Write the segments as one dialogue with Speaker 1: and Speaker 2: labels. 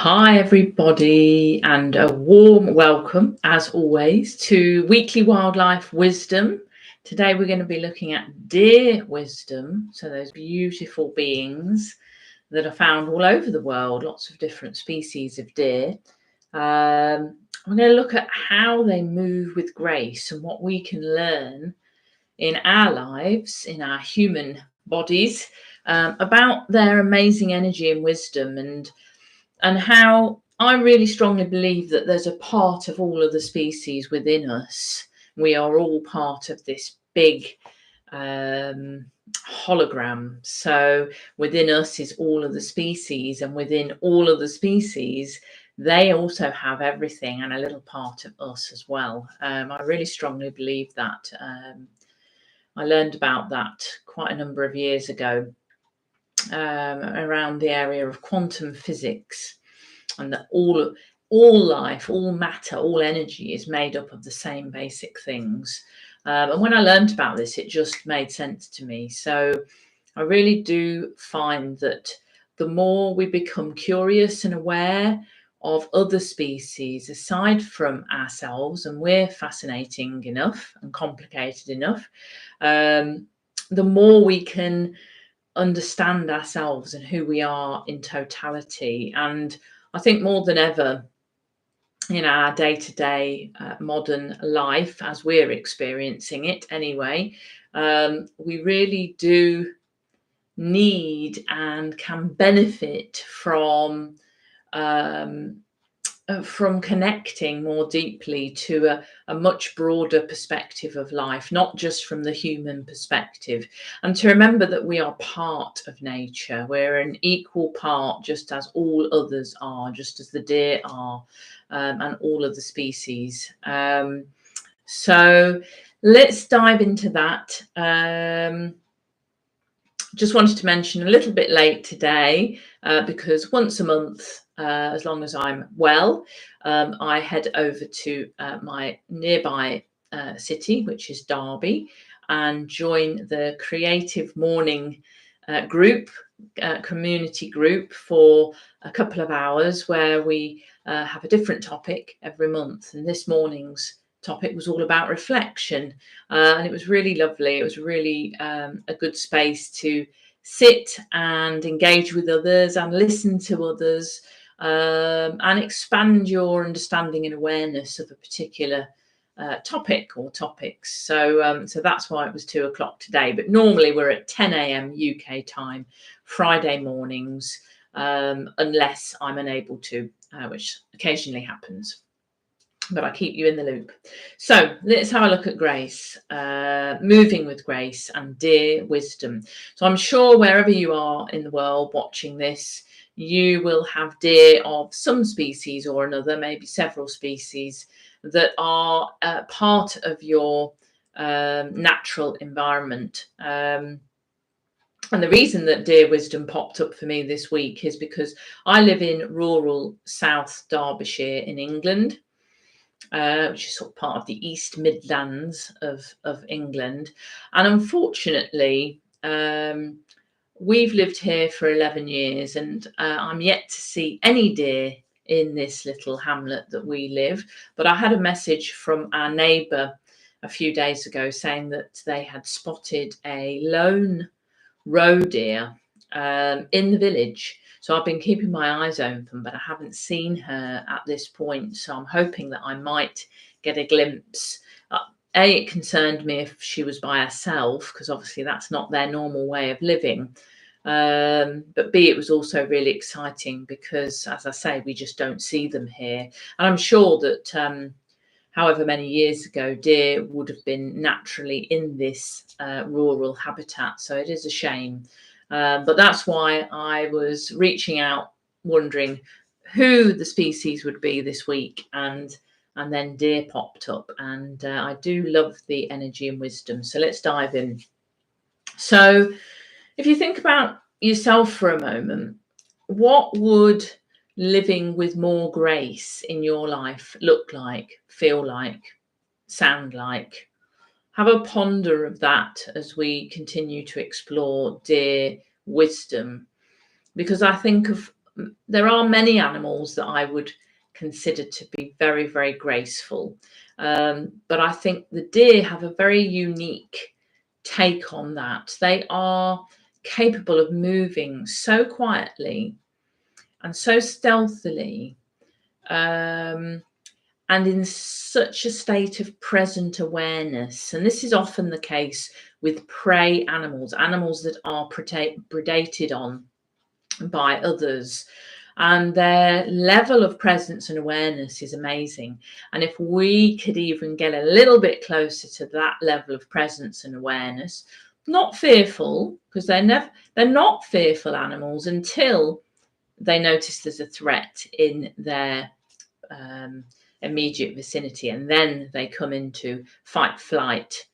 Speaker 1: Hi, everybody, and a warm welcome, as always, to Weekly Wildlife Wisdom. Today, we're going to be looking at deer wisdom. So, those beautiful beings that are found all over the world, lots of different species of deer. We're going to look at how they move with grace and what we can learn in our lives, in our human bodies, about their amazing energy and wisdom, and how I really strongly believe that there's a part of all of the species within us. We are all part of this big hologram. So within us is all of the species, and within all of the species, they also have everything and a little part of us as well. I really strongly believe that. I learned about that quite a number of years ago around the area of quantum physics, and that all life, all matter, all energy is made up of the same basic things. And when I learned about this, it just made sense to me. So I really do find that the more we become curious and aware of other species aside from ourselves, and we're fascinating enough and complicated enough, the more we can understand ourselves and who we are in totality. And I think more than ever in our day-to-day modern life, as we're experiencing it anyway, we really do need and can benefit from connecting more deeply to a much broader perspective of life, not just from the human perspective. And to remember that we are part of nature. We're an equal part, just as all others are, just as the deer are, and all of the species. So let's dive into that. Just wanted to mention a little bit late today because once a month, as long as I'm well, I head over to my nearby city, which is Derby, and join the Creative Morning group, community group, for a couple of hours where we have a different topic every month. And this morning's topic was all about reflection, and it was really lovely. It was really a good space to sit and engage with others and listen to others, and expand your understanding and awareness of a particular topic or topics. So that's why it was 2 o'clock today. But normally we're at 10 a.m. UK time, Friday mornings, unless I'm unable to, which occasionally happens. But I keep you in the loop. So let's have a look at grace, moving with grace and deer wisdom. So I'm sure wherever you are in the world watching this, you will have deer of some species or another, maybe several species, that are part of your natural environment. And the reason that deer wisdom popped up for me this week is because I live in rural South Derbyshire in England, which is sort of part of the East Midlands of England. And unfortunately, we've lived here for 11 years, and I'm yet to see any deer in this little hamlet that we live. But I had a message from our neighbour a few days ago saying that they had spotted a lone roe deer in the village. So I've been keeping my eyes open, but I haven't seen her at this point. So I'm hoping that I might get a glimpse. It concerned me if she was by herself, because obviously that's not their normal way of living. But B, it was also really exciting because, as I say, we just don't see them here. And I'm sure that however many years ago, deer would have been naturally in this rural habitat. So it is a shame. But that's why I was reaching out, wondering who the species would be this week. And then deer popped up. And I do love the energy and wisdom. So let's dive in. So if you think about yourself for a moment, what would living with more grace in your life look like, feel like, sound like? Have a ponder of that as we continue to explore deer wisdom, because I think of there are many animals that I would consider to be very, very graceful. But I think the deer have a very unique take on that. They are capable of moving so quietly and so stealthily, and in such a state of present awareness. And this is often the case with prey animals, animals that are predated on by others. And their level of presence and awareness is amazing. And if we could even get a little bit closer to that level of presence and awareness, not fearful, because they're not fearful animals until they notice there's a threat in their immediate vicinity, and then they come into fight, flight,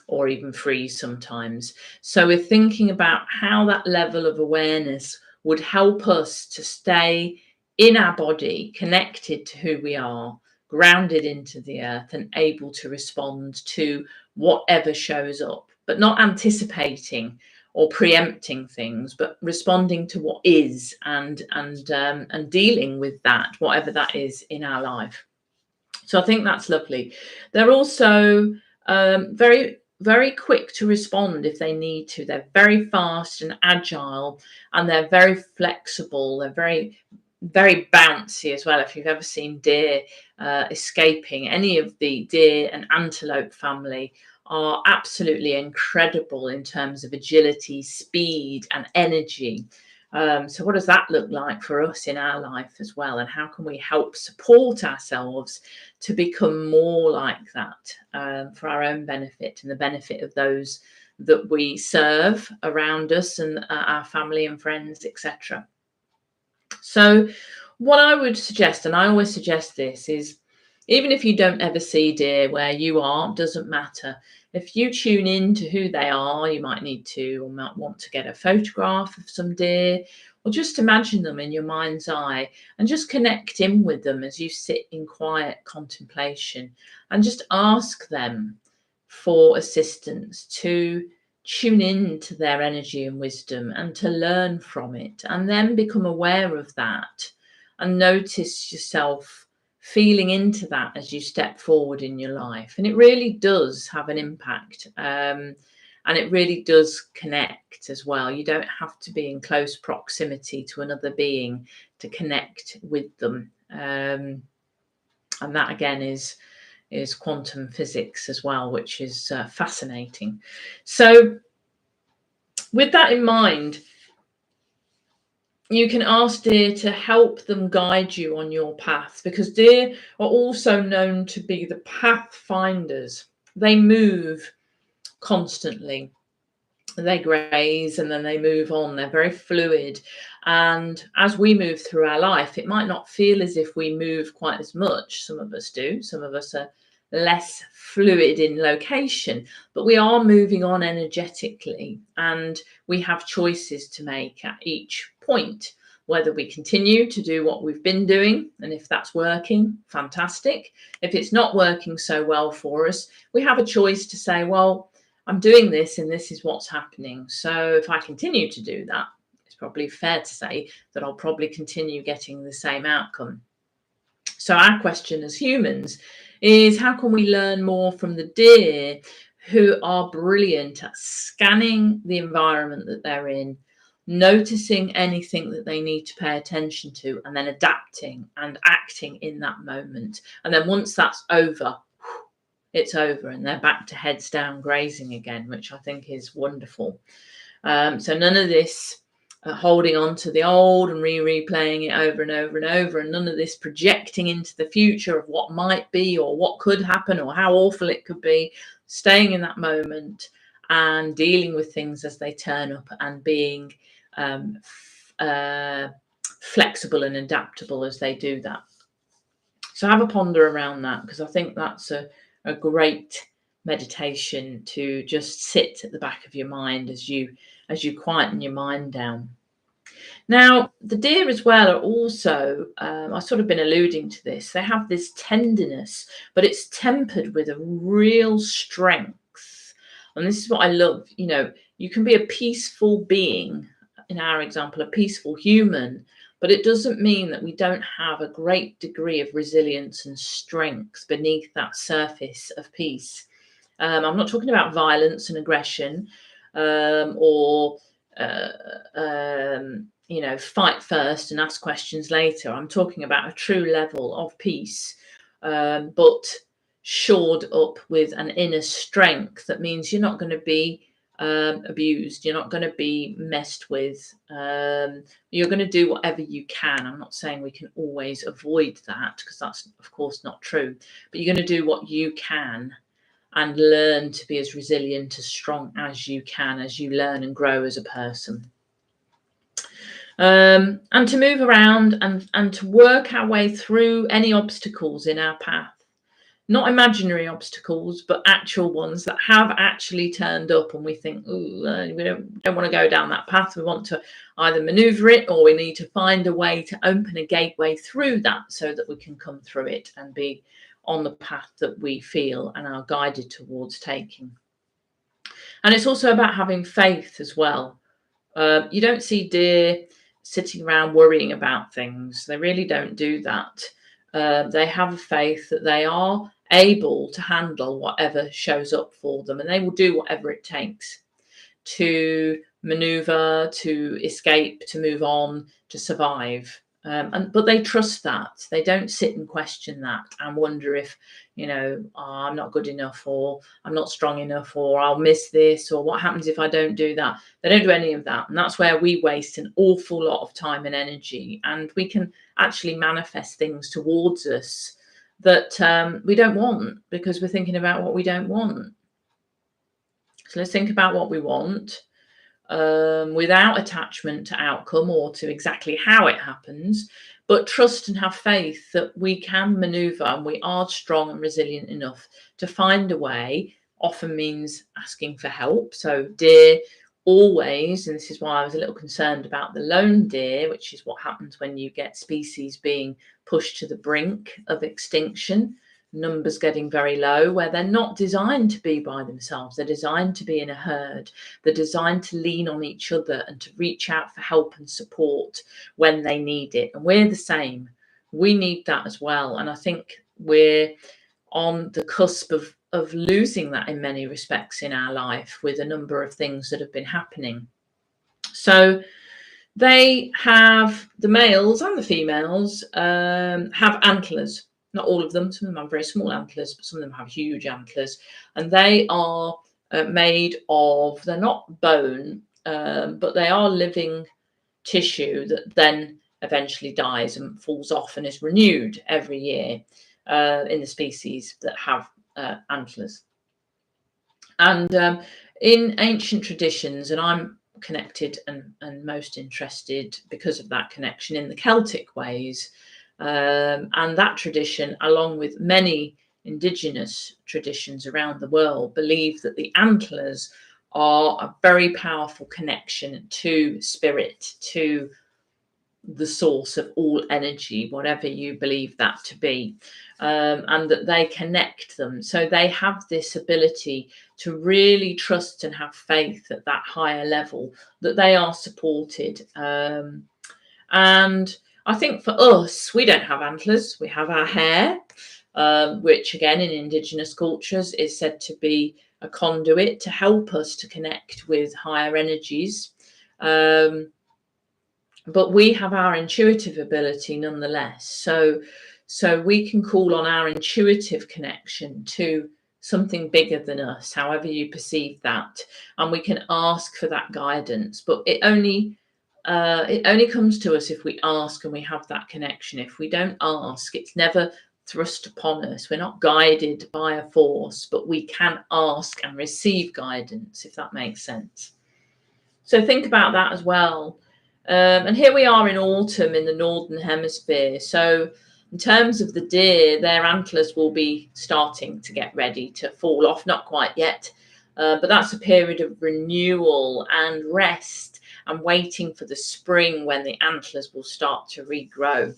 Speaker 1: or even freeze sometimes. So we're thinking about how that level of awareness would help us to stay in our body, connected to who we are, grounded into the earth, and able to respond to whatever shows up, but not anticipating or preempting things, but responding to what is, and dealing with that, whatever that is in our life. So I think that's lovely. They're also very, very quick to respond if they need to. They're very fast and agile, and they're very flexible. They're very, very bouncy as well. If you've ever seen deer escaping, any of the deer and antelope family are absolutely incredible in terms of agility, speed, and energy. So what does that look like for us in our life as well? And how can we help support ourselves to become more like that, for our own benefit and the benefit of those that we serve around us, and our family and friends, etc. So what I would suggest, and I always suggest this, is even if you don't ever see deer where you are, doesn't matter. If you tune in to who they are, you might need to, or might want to get a photograph of some deer, or just imagine them in your mind's eye and just connect in with them as you sit in quiet contemplation, and just ask them for assistance to tune in to their energy and wisdom and to learn from it, and then become aware of that and notice yourself feeling into that as you step forward in your life. And it really does have an impact, and it really does connect as well. You don't have to be in close proximity to another being to connect with them, and that again is quantum physics as well, which is fascinating. So with that in mind, you can ask deer to help them guide you on your path, because deer are also known to be the pathfinders. They move constantly. They graze and then they move on. They're very fluid. And as we move through our life, it might not feel as if we move quite as much. Some of us do. Some of us are less fluid in location, but we are moving on energetically, and we have choices to make at each point, whether we continue to do what we've been doing, and if that's working, fantastic. If it's not working so well for us, we have a choice to say, well, I'm doing this and this is what's happening. So if I continue to do that, it's probably fair to say that I'll probably continue getting the same outcome. So our question as humans is, how can we learn more from the deer, who are brilliant at scanning the environment that they're in, noticing anything that they need to pay attention to, and then adapting and acting in that moment. And then once that's over, it's over and they're back to heads down grazing again, which I think is wonderful. So none of this holding on to the old and replaying it over and over and over, and none of this projecting into the future of what might be or what could happen or how awful it could be. Staying in that moment and dealing with things as they turn up, and being flexible and adaptable as they do that. So have a ponder around that, because I think that's a great meditation to just sit at the back of your mind as you quieten your mind down. Now, the deer as well are also, I've sort of been alluding to this, they have this tenderness, but it's tempered with a real strength. And this is what I love. You know, you can be a peaceful being in our example, a peaceful human, but it doesn't mean that we don't have a great degree of resilience and strength beneath that surface of peace. I'm not talking about violence and aggression, or fight first and ask questions later. I'm talking about a true level of peace, but shored up with an inner strength that means you're not going to be abused, you're not going to be messed with, you're going to do whatever you can. I'm not saying we can always avoid that, because that's of course not true, but you're going to do what you can and learn to be as resilient, as strong as you can, as you learn and grow as a person. And to move around and to work our way through any obstacles in our path. Not imaginary obstacles, but actual ones that have actually turned up, and we think, we don't want to go down that path. We want to either maneuver it, or we need to find a way to open a gateway through that so that we can come through it and be on the path that we feel and are guided towards taking. And it's also about having faith as well. You don't see deer sitting around worrying about things. They really don't do that. They have a faith that they are able to handle whatever shows up for them, and they will do whatever it takes to maneuver, to escape, to move on, to survive. But they trust that. They don't sit and question that and wonder if, I'm not good enough, or I'm not strong enough, or I'll miss this, or what happens if I don't do that. They don't do any of that. And that's where we waste an awful lot of time and energy. And we can actually manifest things towards us that we don't want, because we're thinking about what we don't want. So let's think about what we want, without attachment to outcome or to exactly how it happens, but trust and have faith that we can maneuver and we are strong and resilient enough to find a way. Often means asking for help. So deer always, and this is why I was a little concerned about the lone deer, which is what happens when you get species being pushed to the brink of extinction, numbers getting very low, where they're not designed to be by themselves. They're designed to be in a herd. They're designed to lean on each other and to reach out for help and support when they need it. And we're the same. We need that as well. And I think we're on the cusp of losing that in many respects in our life, with a number of things that have been happening. So they have, the males and the females have antlers. Not all of them. Some of them have very small antlers, but some of them have huge antlers. And they are made of, they're not bone, but they are living tissue that then eventually dies and falls off and is renewed every year in the species that have antlers. And in ancient traditions, and I'm connected and most interested because of that connection in the Celtic ways, and that tradition, along with many indigenous traditions around the world, believe that the antlers are a very powerful connection to spirit, to the source of all energy, whatever you believe that to be, and that they connect them. So they have this ability to really trust and have faith at that higher level, that they are supported. And I think for us, we don't have antlers, we have our hair, which again in indigenous cultures is said to be a conduit to help us to connect with higher energies. But we have our intuitive ability nonetheless. So we can call on our intuitive connection to something bigger than us, however you perceive that, and we can ask for that guidance. But it only comes to us if we ask and we have that connection. If we don't ask, it's never thrust upon us. We're not guided by a force, but we can ask and receive guidance, if that makes sense. So think about that as well. And here we are in autumn in the Northern Hemisphere. So in terms of the deer, their antlers will be starting to get ready to fall off. Not quite yet, but that's a period of renewal and rest and waiting for the spring when the antlers will start to regrow.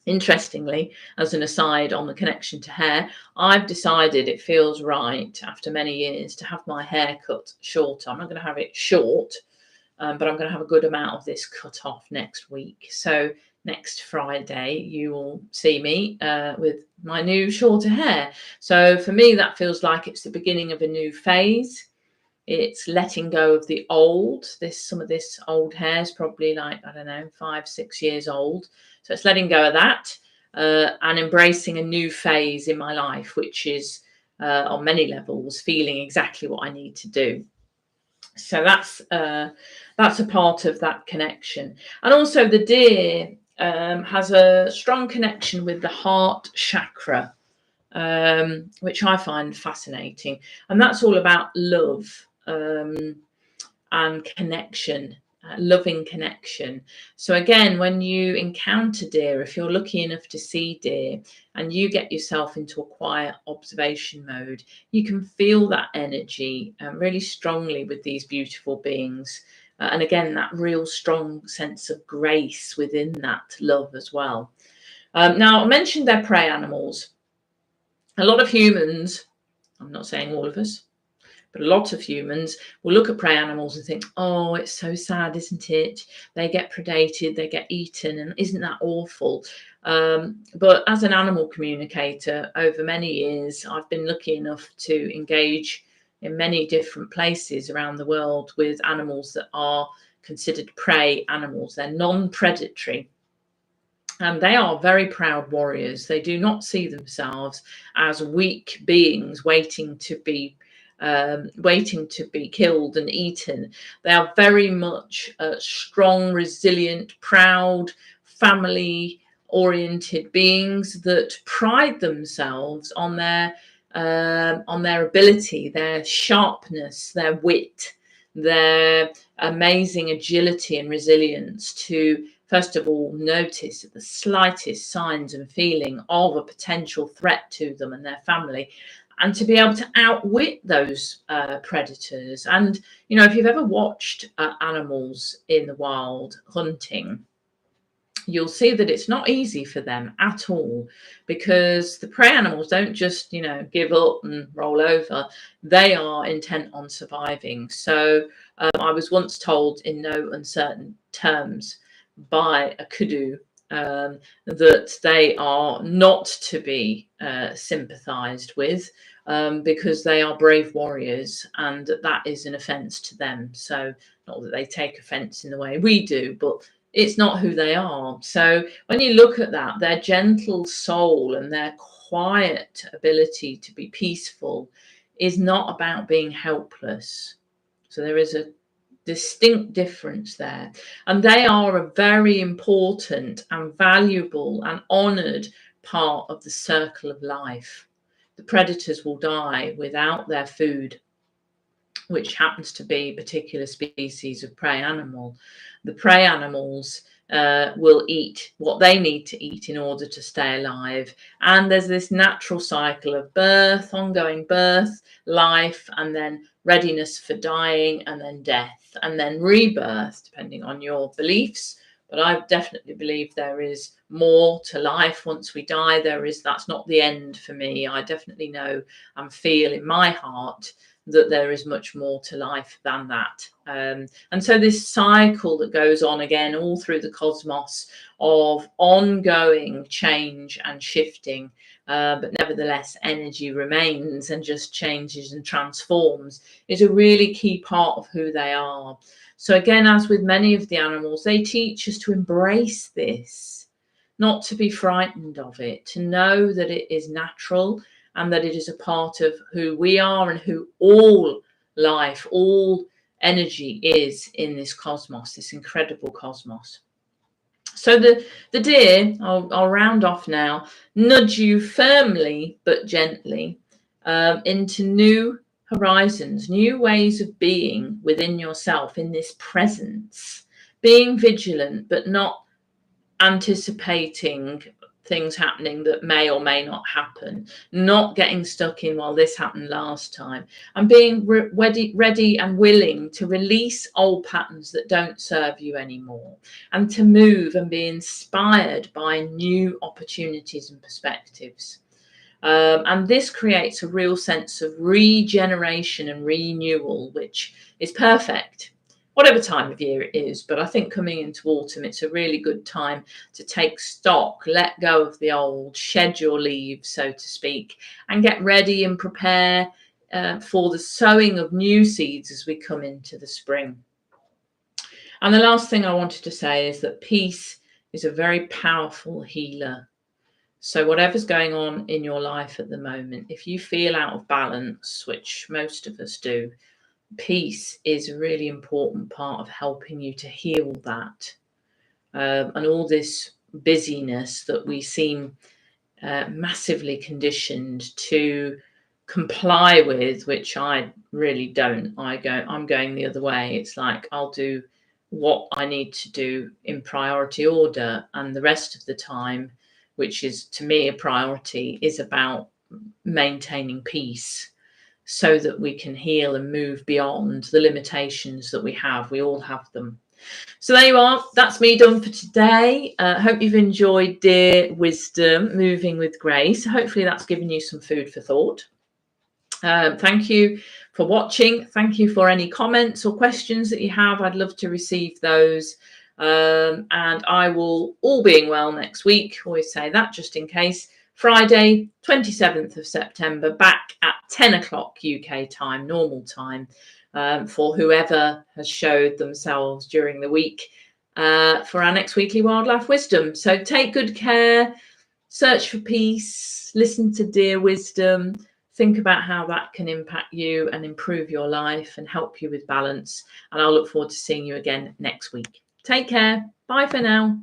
Speaker 1: Interestingly, as an aside on the connection to hair, I've decided it feels right after many years to have my hair cut shorter. I'm not going to have it short, but I'm going to have a good amount of this cut off next week. So next Friday, you will see me with my new shorter hair. So for me, that feels like it's the beginning of a new phase. It's letting go of the old. Some of this old hair is probably like, I don't know, 5-6 years old. So it's letting go of that and embracing a new phase in my life, which is on many levels feeling exactly what I need to do. So that's a part of that connection. And also the deer has a strong connection with the heart chakra, which I find fascinating. And that's all about love and connection, loving connection. So again, when you encounter deer, if you're lucky enough to see deer and you get yourself into a quiet observation mode, you can feel that energy really strongly with these beautiful beings. And again, that real strong sense of grace within that love as well. Now, I mentioned they're prey animals. A lot of humans, I'm not saying all of us, but a lot of humans will look at prey animals and think, oh, it's so sad, isn't it? They get predated, they get eaten, and isn't that awful? But as an animal communicator over many years, I've been lucky enough to engage in many different places around the world with animals that are considered prey animals. They're non-predatory. And they are very proud warriors. They do not see themselves as weak beings waiting to be killed and eaten. They are very much strong, resilient, proud, family-oriented beings that pride themselves on their ability, their sharpness, their wit, their amazing agility and resilience to, first of all, notice the slightest signs and feeling of a potential threat to them and their family, and to be able to outwit those predators. And, you know, if you've ever watched animals in the wild hunting, you'll see that it's not easy for them at all, because the prey animals don't just, you know, give up and roll over. They are intent on surviving. So I was once told in no uncertain terms by a kudu that they are not to be sympathized with, because they are brave warriors, and that is an offense to them. So not that they take offense in the way we do, but it's not who they are. So when you look at that, their gentle soul and their quiet ability to be peaceful is not about being helpless. So there is a distinct difference there. And they are a very important and valuable and honoured part of the circle of life. The predators will die without their food, which happens to be a particular species of prey animal. The prey animals will eat what they need to eat in order to stay alive. And there's this natural cycle of birth, ongoing birth, life, and then readiness for dying, and then death, and then rebirth, depending on your beliefs. But I definitely believe there is more to life once we die. That's not the end for me. I definitely know and feel in my heart that there is much more to life than that. And so this cycle that goes on again all through the cosmos of ongoing change and shifting, but nevertheless energy remains and just changes and transforms, is a really key part of who they are. So again, as with many of the animals, they teach us to embrace this, not to be frightened of it, to know that it is natural and that it is a part of who we are and who all life, all energy is in this cosmos, this incredible cosmos. So the deer, I'll round off now, nudge you firmly but gently into new horizons, new ways of being within yourself in this presence, being vigilant but not anticipating things happening that may or may not happen, not getting stuck in, well, this happened last time, and being ready and willing to release old patterns that don't serve you anymore, and to move and be inspired by new opportunities and perspectives. And this creates a real sense of regeneration and renewal, which is perfect whatever time of year it is. But I think coming into autumn, it's a really good time to take stock, let go of the old, shed your leaves, so to speak, and get ready and prepare for the sowing of new seeds as we come into the spring. And the last thing I wanted to say is that peace is a very powerful healer. So whatever's going on in your life at the moment, if you feel out of balance, which most of us do, peace is a really important part of helping you to heal that. And all this busyness that we seem massively conditioned to comply with, which I really don't. I'm going the other way. It's like I'll do what I need to do in priority order, and the rest of the time, which is to me a priority, is about maintaining peace so that we can heal and move beyond the limitations that we have. We all have them. So there you are. That's me done for today. Hope you've enjoyed Dear Wisdom, Moving with Grace. Hopefully that's given you some food for thought. Thank you for watching. Thank you for any comments or questions that you have. I'd love to receive those. And I will, all being well, next week, always say that just in case, Friday, 27th of September, back at 10 o'clock UK time, normal time, for whoever has showed themselves during the week for our next weekly Wildlife Wisdom. So take good care, search for peace, listen to Dear Wisdom, think about how that can impact you and improve your life and help you with balance. And I'll look forward to seeing you again next week. Take care. Bye for now.